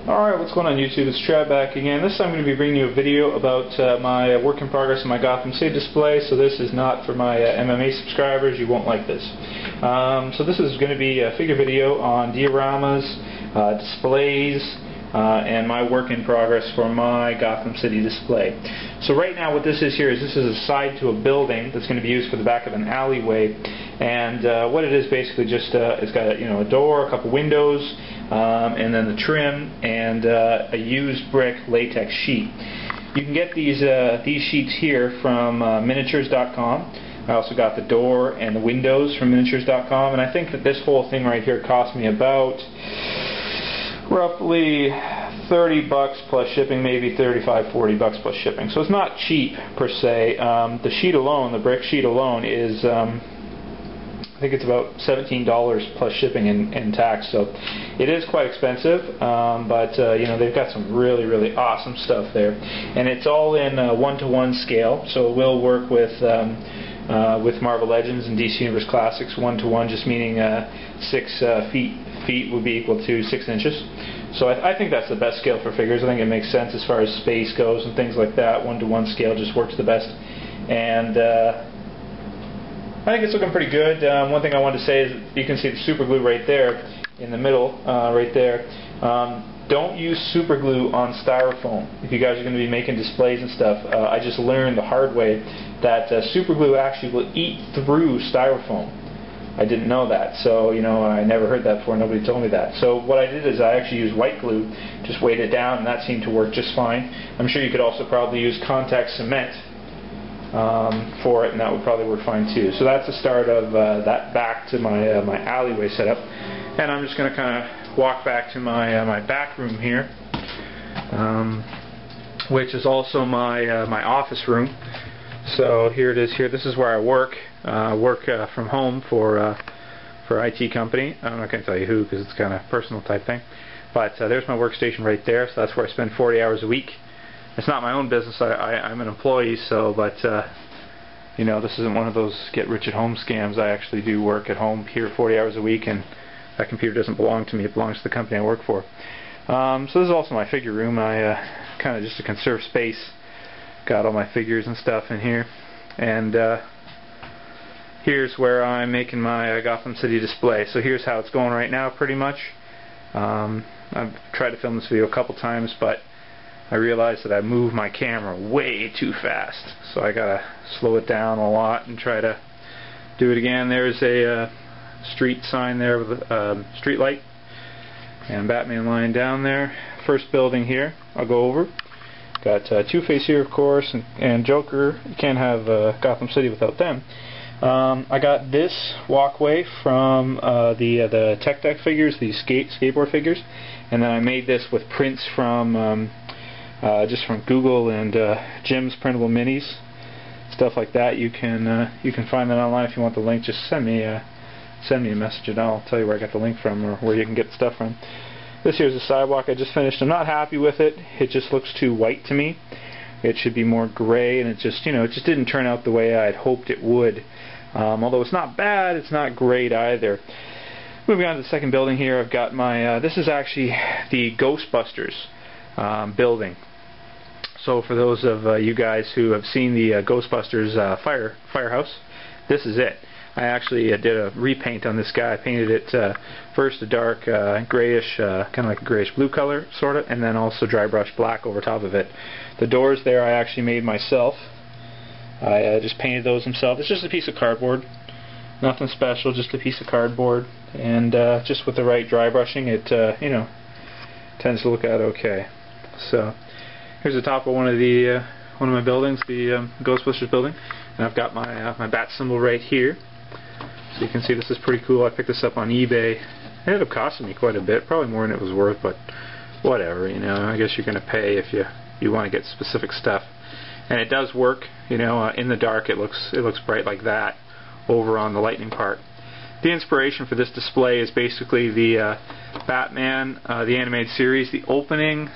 Alright, what's going on YouTube? It's Chad back again. This time I'm going to be bringing you a video about my work in progress in my Gotham City Display. So this is not for my MMA subscribers. You won't like this. So this is going to be a figure video on dioramas, displays, and my work in progress for my Gotham City Display. So right now what this is here is this is a side to a building that's going to be used for the back of an alleyway. And what it is basically just it's got a door, a couple windows, and then the trim and a used brick latex sheet. You can get these sheets here from miniatures.com. I also got the door and the windows from miniatures.com, and I think that this whole thing right here cost me about roughly $30 plus shipping, maybe $35-40 plus shipping. So it's not cheap per se. The sheet alone, the brick sheet alone, is I think it's about $17 plus shipping and tax, so it is quite expensive, but they've got some really awesome stuff there, and it's all in 1-to-1 scale, so it will work with Marvel Legends and DC Universe Classics 1-to-1, just meaning 6 feet would be equal to 6 inches. So I think that's the best scale for figures. I think it makes sense as far as space goes and things like that. 1-to-1 scale just works the best, and I think it's looking pretty good. One thing I wanted to say is you can see the super glue right there in the middle, right there. Don't use super glue on styrofoam if you guys are going to be making displays and stuff. I just learned the hard way that super glue actually will eat through styrofoam. I didn't know that, so I never heard that before. Nobody told me that. So what I did is I actually used white glue, just weighed it down, and that seemed to work just fine. I'm sure you could also probably use contact cement for it, and that would probably work fine too. So that's the start of that back to my my alleyway setup, and I'm just going to kind of walk back to my back room here, which is also my my office room. So here it is. Here, this is where I work. Work from home for IT company. I'm not going to tell you who because it's kind of personal type thing. But there's my workstation right there. So that's where I spend 40 hours a week. It's not my own business. I'm an employee, so but this isn't one of those get-rich-at-home scams. I actually do work at home here 40 hours a week, and that computer doesn't belong to me. It belongs to the company I work for. So this is also my figure room. I kind of just to conserve space, got all my figures and stuff in here, and here's where I'm making my Gotham City Display. So here's how it's going right now, pretty much. I've tried to film this video a couple times, but I realized that I moved my camera way too fast, so I gotta slow it down a lot and try to do it again. There's a street sign there with a street light and Batman lying down there. First building here I'll go over. Got Two-Face here, of course, and Joker. You can't have Gotham City without them. I got this walkway from the Tech Deck figures, these skateboard figures, and then I made this with prints from just from Google and Jim's printable minis, stuff like that. You can find that online if you want the link. Just send me a message and I'll tell you where I got the link from or where you can get the stuff from. This here's a sidewalk I just finished. I'm not happy with it. It just looks too white to me. It should be more gray, and it just didn't turn out the way I had hoped it would. Although it's not bad, it's not great either. Moving on to the second building here, I've got my this is actually the Ghostbusters building. So for those of you guys who have seen the Ghostbusters firehouse, this is it. I actually did a repaint on this guy. I painted it first a dark grayish, kind of like a grayish blue color, sort of, and then also dry brush black over top of it. The doors there I actually made myself. I just painted those myself. It's just a piece of cardboard. Nothing special, just a piece of cardboard. And just with the right dry brushing, it tends to look out okay. So here's the top of one of my buildings, the Ghostbusters building, and I've got my my bat symbol right here. So you can see this is pretty cool. I picked this up on eBay. It ended up costing me quite a bit, probably more than it was worth, but whatever. I guess you're going to pay if you want to get specific stuff. And it does work. In the dark it looks bright like that over on the lightning part. The inspiration for this display is basically the Batman, the animated series, the opening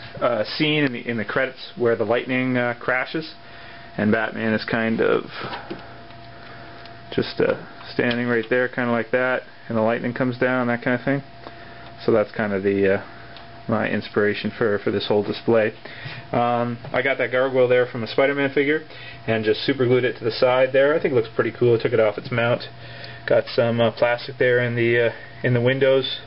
scene in the credits where the lightning crashes, and Batman is kind of just standing right there, kind of like that, and the lightning comes down, that kind of thing. So that's kind of the my inspiration for this whole display. I got that gargoyle there from a Spider-Man figure and just super glued it to the side there. I think it looks pretty cool. I took it off its mount. Got some plastic there in the windows,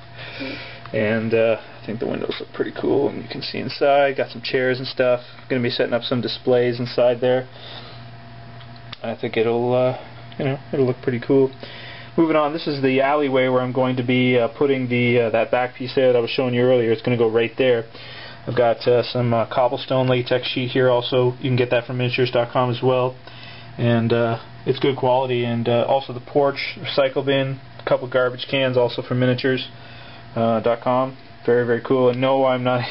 and I think the windows look pretty cool, and you can see inside. Got some chairs and stuff. Going to be setting up some displays inside there. I think it'll it'll look pretty cool. Moving on, this is the alleyway where I'm going to be putting that back piece there that I was showing you earlier. It's going to go right there. I've got some cobblestone latex sheet here also. You can get that from miniatures.com as well. And it's good quality. And also the porch recycle bin, a couple garbage cans also from miniatures.com. Very, very cool. And no, I'm not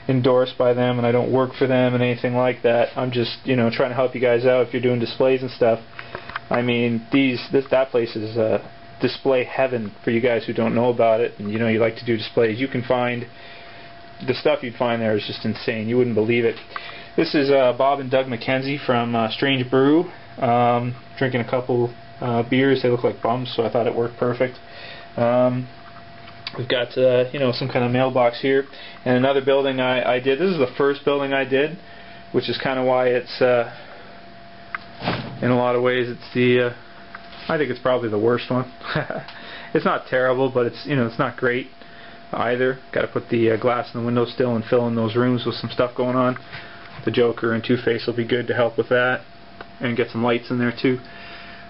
endorsed by them, and I don't work for them and anything like that. I'm just, trying to help you guys out if you're doing displays and stuff. I mean, that place is display heaven for you guys who don't know about it, and you like to do displays. You can find the stuff you'd find there is just insane. You wouldn't believe it. This is Bob and Doug McKenzie from Strange Brew, drinking a couple beers. They look like bums, so I thought it worked perfect. We've got some kind of mailbox here, and another building I did. This is the first building I did, which is kind of why it's in a lot of ways it's I think it's probably the worst one. It's not terrible, but it's it's not great either. Got to put the glass in the window still and fill in those rooms with some stuff going on. The Joker and Two-Face will be good to help with that, and get some lights in there too.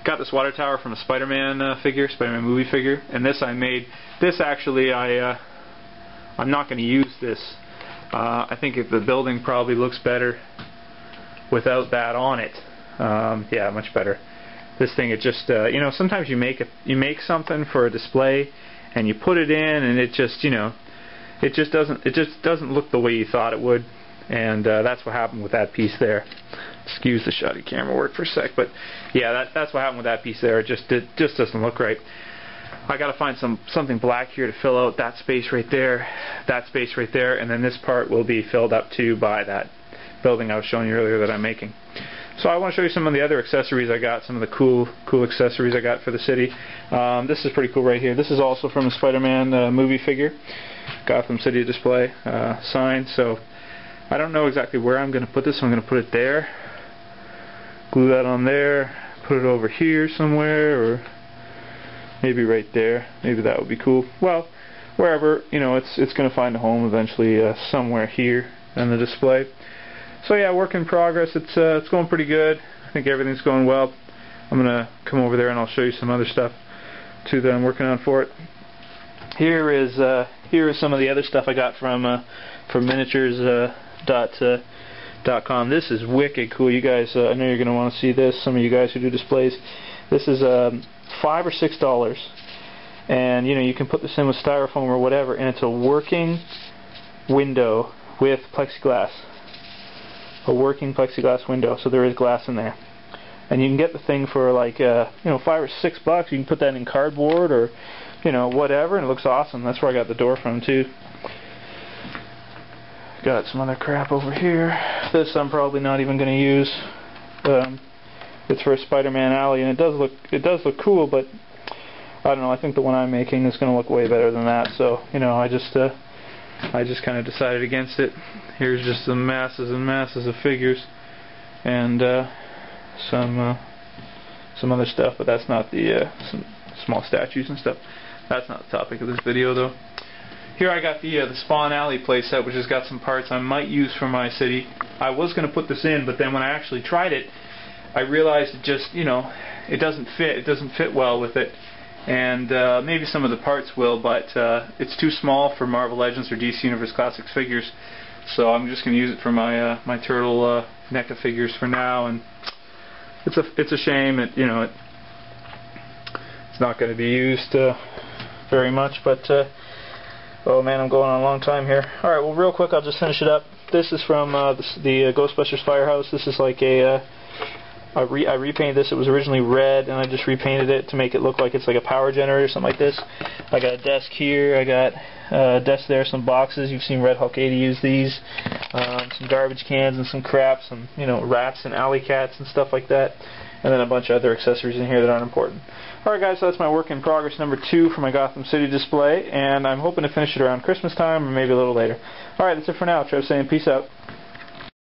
Got this water tower from a Spider-Man figure, Spider-Man movie figure, and this I made. This actually I'm not going to use this. I think the building probably looks better without that on it. Yeah, much better. This thing, it just sometimes you make something for a display and you put it in and it just it just doesn't look the way you thought it would, and that's what happened with that piece there. Excuse the shoddy camera work for a sec, but yeah, that's what happened with that piece there. It just doesn't look right. I got to find something black here to fill out that space right there, and then this part will be filled up too by that building I was showing you earlier that I'm making. So I want to show you some of the other accessories I got, some of the cool accessories I got for the city. This is pretty cool right here. This is also from a Spider-Man movie figure, Gotham City Display sign. So I don't know exactly where I'm going to put this. So I'm going to put it there, glue that on there, put it over here somewhere, or maybe right there. Maybe that would be cool. Well, wherever, it's going to find a home eventually, somewhere here in the display. So yeah, work in progress. It's going pretty good. I think everything's going well. I'm gonna come over there and I'll show you some other stuff too that I'm working on for it. Here is some of the other stuff I got from miniatures.com. This is wicked cool. You guys, I know you're gonna want to see this. Some of you guys who do displays. This is $5 or $6, and you can put this in with styrofoam or whatever, and it's a working window with plexiglass. A working plexiglass window, so there is glass in there, and you can get the thing for like $5 or $6. You can put that in cardboard or whatever, and it looks awesome. That's where I got the door from too. Got some other crap over here. This I'm probably not even going to use. It's for a Spider-Man alley, and it does look cool, but I don't know. I think the one I'm making is going to look way better than that. So I just kind of decided against it. Here's just some masses and masses of figures, and some other stuff, but that's not the some small statues and stuff. That's not the topic of this video though. Here I got the Spawn Alley playset, which has got some parts I might use for my city. I was going to put this in, but then when I actually tried it, I realized it just it doesn't fit. It doesn't fit well with it. And maybe some of the parts will, but it's too small for Marvel Legends or DC Universe Classics figures, so I'm just going to use it for my my turtle NECA figures for now. And it's a shame. It's not going to be used very much, but oh man, I'm going on a long time here. All right, well, real quick, I'll just finish it up. This is from the Ghostbusters Firehouse. This is like I repainted this. It was originally red, and I just repainted it to make it look like it's like a power generator or something like this. I got a desk here. I got a desk there, some boxes. You've seen Red Hulk 80 use these. Some garbage cans and some crap, some rats and alley cats and stuff like that. and then a bunch of other accessories in here that aren't important. Alright guys, so that's my work in progress number 2 for my Gotham City display, and I'm hoping to finish it around Christmas time or maybe a little later. Alright, that's it for now. Trev saying peace out.